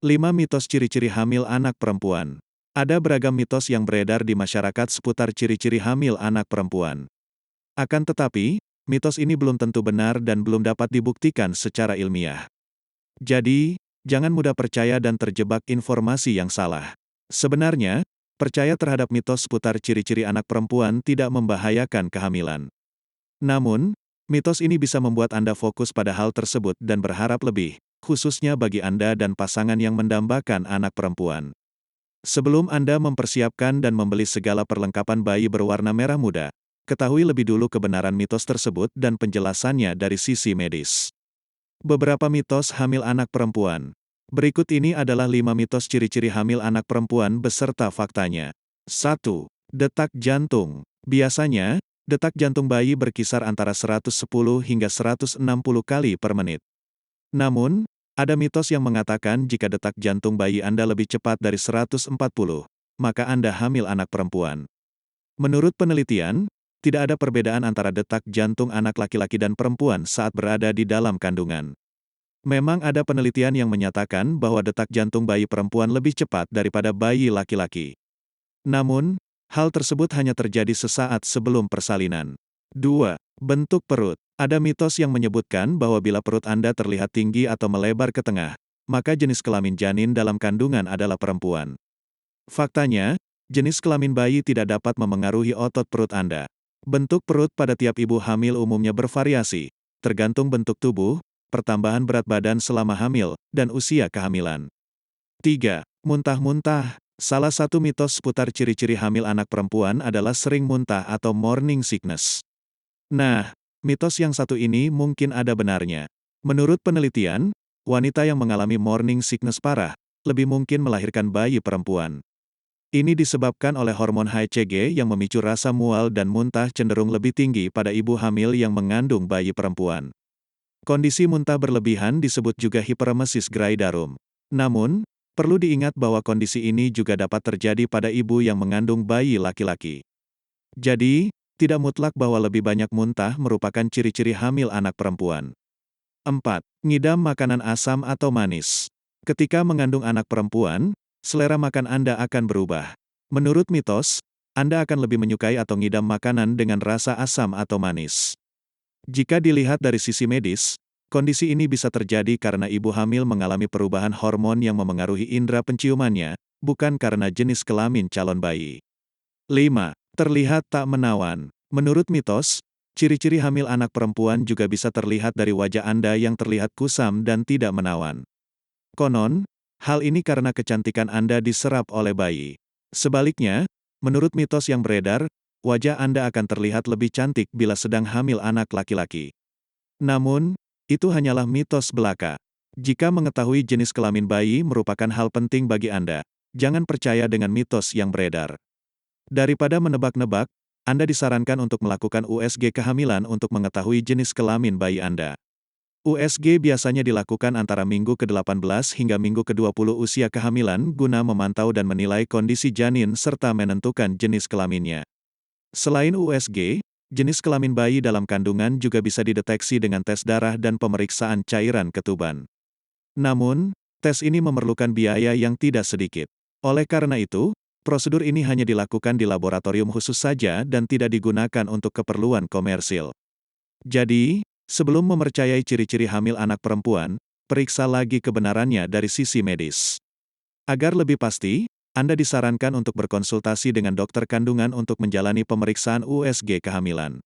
5 mitos ciri-ciri hamil anak perempuan. Ada beragam mitos yang beredar di masyarakat seputar ciri-ciri hamil anak perempuan. Akan tetapi, mitos ini belum tentu benar dan belum dapat dibuktikan secara ilmiah. Jadi, jangan mudah percaya dan terjebak informasi yang salah. Sebenarnya, percaya terhadap mitos seputar ciri-ciri anak perempuan tidak membahayakan kehamilan. Namun, mitos ini bisa membuat Anda fokus pada hal tersebut dan berharap lebih, khususnya bagi Anda dan pasangan yang mendambakan anak perempuan. Sebelum Anda mempersiapkan dan membeli segala perlengkapan bayi berwarna merah muda, ketahui lebih dulu kebenaran mitos tersebut dan penjelasannya dari sisi medis. Beberapa mitos hamil anak perempuan. Berikut ini adalah 5 mitos ciri-ciri hamil anak perempuan beserta faktanya. 1. Detak jantung. Biasanya, detak jantung bayi berkisar antara 110 hingga 160 kali per menit. Namun, ada mitos yang mengatakan jika detak jantung bayi Anda lebih cepat dari 140, maka Anda hamil anak perempuan. Menurut penelitian, tidak ada perbedaan antara detak jantung anak laki-laki dan perempuan saat berada di dalam kandungan. Memang ada penelitian yang menyatakan bahwa detak jantung bayi perempuan lebih cepat daripada bayi laki-laki. Namun, hal tersebut hanya terjadi sesaat sebelum persalinan. 2. Bentuk perut. Ada mitos yang menyebutkan bahwa bila perut Anda terlihat tinggi atau melebar ke tengah, maka jenis kelamin janin dalam kandungan adalah perempuan. Faktanya, jenis kelamin bayi tidak dapat memengaruhi otot perut Anda. Bentuk perut pada tiap ibu hamil umumnya bervariasi, tergantung bentuk tubuh, pertambahan berat badan selama hamil, dan usia kehamilan. 3. Muntah-muntah. Salah satu mitos seputar ciri-ciri hamil anak perempuan adalah sering muntah atau morning sickness. Nah, mitos yang satu ini mungkin ada benarnya. Menurut penelitian, wanita yang mengalami morning sickness parah, lebih mungkin melahirkan bayi perempuan. Ini disebabkan oleh hormon HCG yang memicu rasa mual dan muntah cenderung lebih tinggi pada ibu hamil yang mengandung bayi perempuan. Kondisi muntah berlebihan disebut juga hiperemesis gravidarum. Namun, perlu diingat bahwa kondisi ini juga dapat terjadi pada ibu yang mengandung bayi laki-laki. Jadi, tidak mutlak bahwa lebih banyak muntah merupakan ciri-ciri hamil anak perempuan. 4. Ngidam makanan asam atau manis. Ketika mengandung anak perempuan, selera makan Anda akan berubah. Menurut mitos, Anda akan lebih menyukai atau ngidam makanan dengan rasa asam atau manis. Jika dilihat dari sisi medis, kondisi ini bisa terjadi karena ibu hamil mengalami perubahan hormon yang memengaruhi indera penciumannya, bukan karena jenis kelamin calon bayi. 5. Terlihat tak menawan. Menurut mitos, ciri-ciri hamil anak perempuan juga bisa terlihat dari wajah Anda yang terlihat kusam dan tidak menawan. Konon, hal ini karena kecantikan Anda diserap oleh bayi. Sebaliknya, menurut mitos yang beredar, wajah Anda akan terlihat lebih cantik bila sedang hamil anak laki-laki. Namun, itu hanyalah mitos belaka. Jika mengetahui jenis kelamin bayi merupakan hal penting bagi Anda, jangan percaya dengan mitos yang beredar. Daripada menebak-nebak, Anda disarankan untuk melakukan USG kehamilan untuk mengetahui jenis kelamin bayi Anda. USG biasanya dilakukan antara minggu ke-18 hingga minggu ke-20 usia kehamilan guna memantau dan menilai kondisi janin serta menentukan jenis kelaminnya. Selain USG, jenis kelamin bayi dalam kandungan juga bisa dideteksi dengan tes darah dan pemeriksaan cairan ketuban. Namun, tes ini memerlukan biaya yang tidak sedikit. Oleh karena itu, prosedur ini hanya dilakukan di laboratorium khusus saja dan tidak digunakan untuk keperluan komersil. Jadi, sebelum mempercayai ciri-ciri hamil anak perempuan, periksa lagi kebenarannya dari sisi medis. Agar lebih pasti, Anda disarankan untuk berkonsultasi dengan dokter kandungan untuk menjalani pemeriksaan USG kehamilan.